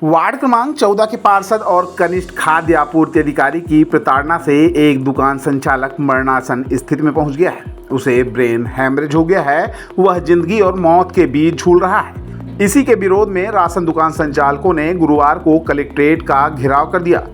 Ward क्रमांक 14 के पार्षद और कनिष्ठ खाद्य आपूर्ति अधिकारी की प्रताड़ना से एक दुकान संचालक मरणासन स्थिति में पहुंच गया है। उसे ब्रेन हैमरेज हो गया है। वह जिंदगी और मौत के बीच झूल रहा है। इसी के विरोध में राशन दुकान संचालकों ने गुरुवार को कलेक्ट्रेट का घेराव कर दिया।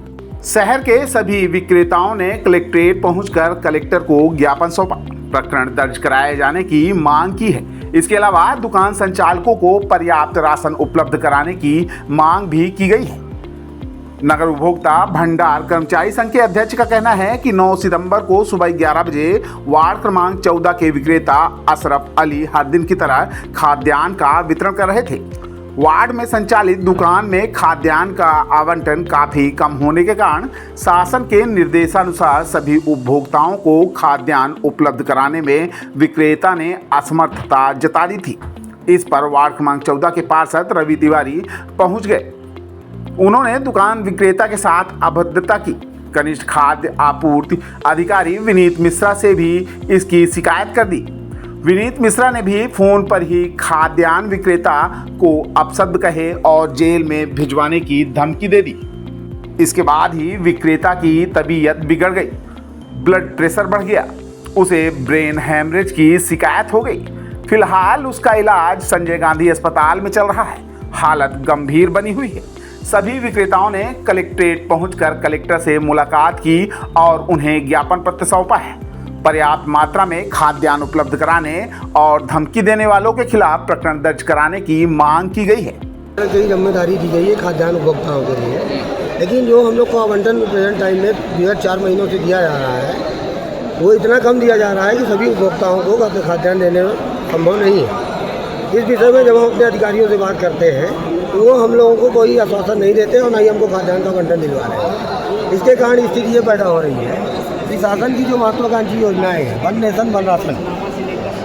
शहर के सभी विक्रेताओं ने कलेक्ट्रेट पहुंचकर कलेक्टर को ज्ञापन सौंपा, प्रकरण दर्ज कराए जाने की मांग की है। इसके अलावा दुकान संचालकों को पर्याप्त राशन उपलब्ध कराने की मांग भी की गई है। नगर उपभोक्ता भंडार कर्मचारी संघ के अध्यक्ष का कहना है कि 9 सितंबर को सुबह 11 बजे वार्ड क्रमांक 14 के विक्रेता अशरफ अली हर दिन की तरह खाद्यान्न का वितरण कर रहे थे। वार्ड में संचालित दुकान में खाद्यान्न का आवंटन काफी कम होने के कारण शासन के निर्देशानुसार सभी उपभोक्ताओं को खाद्यान्न उपलब्ध कराने में विक्रेता ने असमर्थता जता दी थी। इस पर वार्ड क्रमांक 14 के पार्षद रवि तिवारी पहुंच गए। उन्होंने दुकान विक्रेता के साथ अभद्रता की। कनिष्ठ खाद्य आपूर्ति अधिकारी विनीत मिश्रा से भी इसकी शिकायत कर दी। विनीत मिश्रा ने भी फोन पर ही खाद्यान्न विक्रेता को अपशब्द कहे और जेल में भिजवाने की धमकी दे दी। इसके बाद ही विक्रेता की तबीयत बिगड़ गई, ब्लड प्रेशर बढ़ गया, उसे ब्रेन हैमरेज की शिकायत हो गई। फिलहाल उसका इलाज संजय गांधी अस्पताल में चल रहा है। हालत गंभीर बनी हुई है। सभी विक्रेताओं ने कलेक्ट्रेट पहुंचकर कलेक्टर से मुलाकात की और उन्हें ज्ञापन पत्र सौंपा है। पर्याप्त मात्रा में खाद्यान्न उपलब्ध कराने और धमकी देने वालों के खिलाफ प्रकरण दर्ज कराने की मांग की गई है। कई जिम्मेदारी दी गई है खाद्यान्न उपभोक्ताओं के लिए, लेकिन जो हम लोग को आवंटन प्रेजेंट टाइम में विगत 4 महीनों से दिया जा रहा है वो इतना कम दिया जा रहा है कि सभी उपभोक्ताओं को खाद्यान्न देने में संभव नहीं है। इस विषय में जब हम अपने अधिकारियों से बात करते हैं तो वो हम लोगों को कोई आश्वासन नहीं देते और न ही हमको खाद्यान्न का आवंटन दिलवा रहे हैं। इसके कारण स्थिति ये पैदा हो रही है कि शासन की जो महत्वाकांक्षी योजनाएं हैं, वन नेशन वन राशन,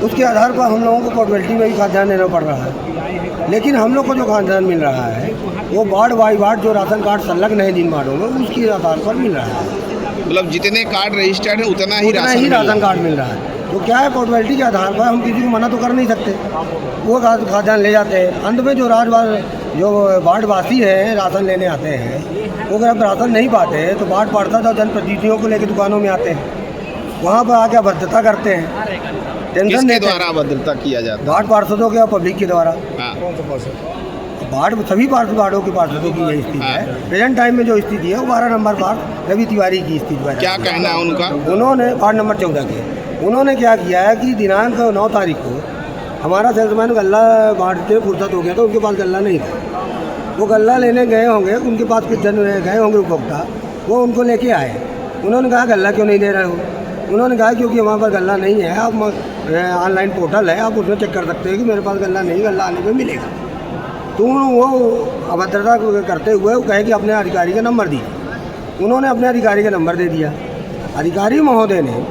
उसके आधार पर हम लोगों को पोर्टेबिलिटी में ही खाद्यान्न देना पड़ रहा है। लेकिन हम लोग को जो खाद्यान्न मिल रहा है वो वार्ड बाई वार्ड जो राशन कार्ड संलग्न है जिन वार्डों में उसके आधार पर मिल रहा है। मतलब जितने कार्ड रजिस्टर्ड है उतना ही राशन कार्ड मिल रहा है। तो क्या है, पोर्टेबिलिटी के आधार पर हम किसी को मना तो कर नहीं सकते, वो खाद्यान्न ले जाते हैं। अंत में जो वार्डवासी हैं राशन लेने आते हैं, वो अगर राशन नहीं पाते तो वार्ड पार्षद और जनप्रतिनिधियों को लेकर दुकानों में आते हैं, वहाँ पर आके अभद्रता करते हैं। टेंशन के द्वारा अभद्रता किया जाता है? वार्ड पार्षदों के और पब्लिक के द्वारा। वार्ड सभी वार्डों के पार्षदों की यही स्थिति है। प्रेजेंट टाइम में जो स्थिति है वो 12 नंबर वार्ड रवि तिवारी की स्थिति है। क्या कहना है उनका? उन्होंने वार्ड नंबर 14 के उन्होंने क्या किया है कि दिनांक 9 तारीख को हमारा सेल्समैन गल्ला बांटते फुर्सत हो गया तो उनके पास गल्ला नहीं था। वो गल्ला लेने गए होंगे, उनके पास कुछ जन गए होंगे उपभोक्ता, वो उनको लेके आए। उन्होंने कहा गल्ला क्यों नहीं दे रहे हो? उन्होंने कहा क्योंकि हमारे पास गल्ला नहीं है, आप ऑनलाइन पोर्टल है, आप उसमें चेक कर सकते हो कि मेरे पास गल्ला नहीं, गल्ला आने पर मिलेगा। तो वो अभद्रता करते हुए वो कहे कि अपने अधिकारी का नंबर दीजिए। उन्होंने अपने अधिकारी का नंबर दे दिया। अधिकारी महोदय ने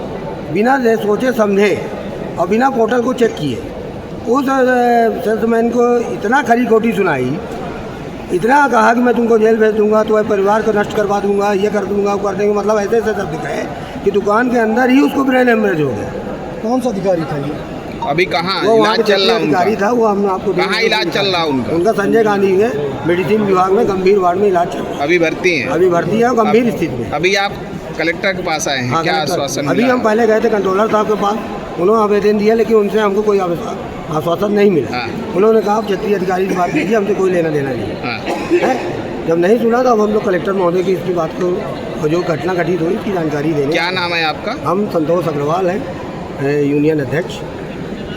बिना सोचे समझे और बिना पोर्टल को चेक किए उस सेल्समैन को इतना खरी खोटी सुनाई, इतना कहा कि मैं तुमको जेल भेज दूंगा, तुम्हारे परिवार को नष्ट करवा दूंगा, ये कर दूंगा, वो कर देंगे। मतलब ऐसे ऐसे शब्द कहे कि दुकान के अंदर ही उसको ब्रेन हैमरेज हो गया। कौन सा अधिकारी था ये? अभी कहाँ इलाज चल रहा? अधिकारी था वो, हम आपको कहाँ इलाज चल रहा उनका संजय गांधी के मेडिसिन विभाग में गंभीर वार्ड में इलाज चल रहा है। अभी भर्ती है? अभी भर्ती है, गंभीर स्थिति में। अभी आप कलेक्टर के पास आए हैं? क्या आश्वासन? अभी हम पहले गए थे कंट्रोलर साहब के पास, उन्होंने आवेदन दिया लेकिन उनसे हमको कोई आश्वासन नहीं मिला। उन्होंने कहा आप क्षेत्रीय अधिकारी से बात कीजिए, हमसे कोई लेना देना नहीं है। जब नहीं सुना तो अब हम लोग कलेक्टर महोदय की इसकी बात को जो घटना घटित हुई इसकी जानकारी देंगे। क्या नाम है आपका? हम संतोष अग्रवाल हैं, यूनियन अध्यक्ष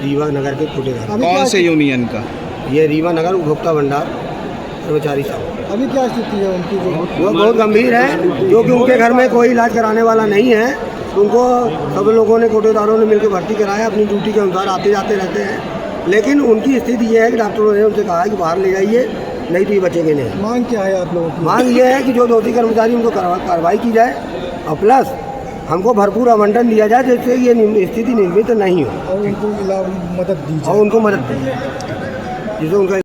रीवा नगर के कोटेदार। कौन से यूनियन का? ये रीवा नगर उपभोक्ता भंडार कर्मचारी साहब। अभी क्या स्थिति है उनकी? वो बहुत गंभीर है, क्योंकि उनके घर में कोई इलाज कराने वाला नहीं है। उनको सब लोगों ने कोटेदारों ने मिलकर भर्ती कराया, अपनी ड्यूटी के अनुसार आते जाते रहते हैं। लेकिन उनकी स्थिति ये है कि डॉक्टरों ने उनसे कहा कि बाहर ले जाइए, नहीं तो ये बचेंगे नहीं। मांग क्या है आप लोगों की? मांग ये है कि जो दोषी कर्मचारी उनको कार्रवाई की जाए और प्लस हमको भरपूर आवंटन दिया जाए जिससे ये स्थिति निर्मित नहीं हो और उनको मदद दी जाए। और उनको मदद दी जाए जिससे उनका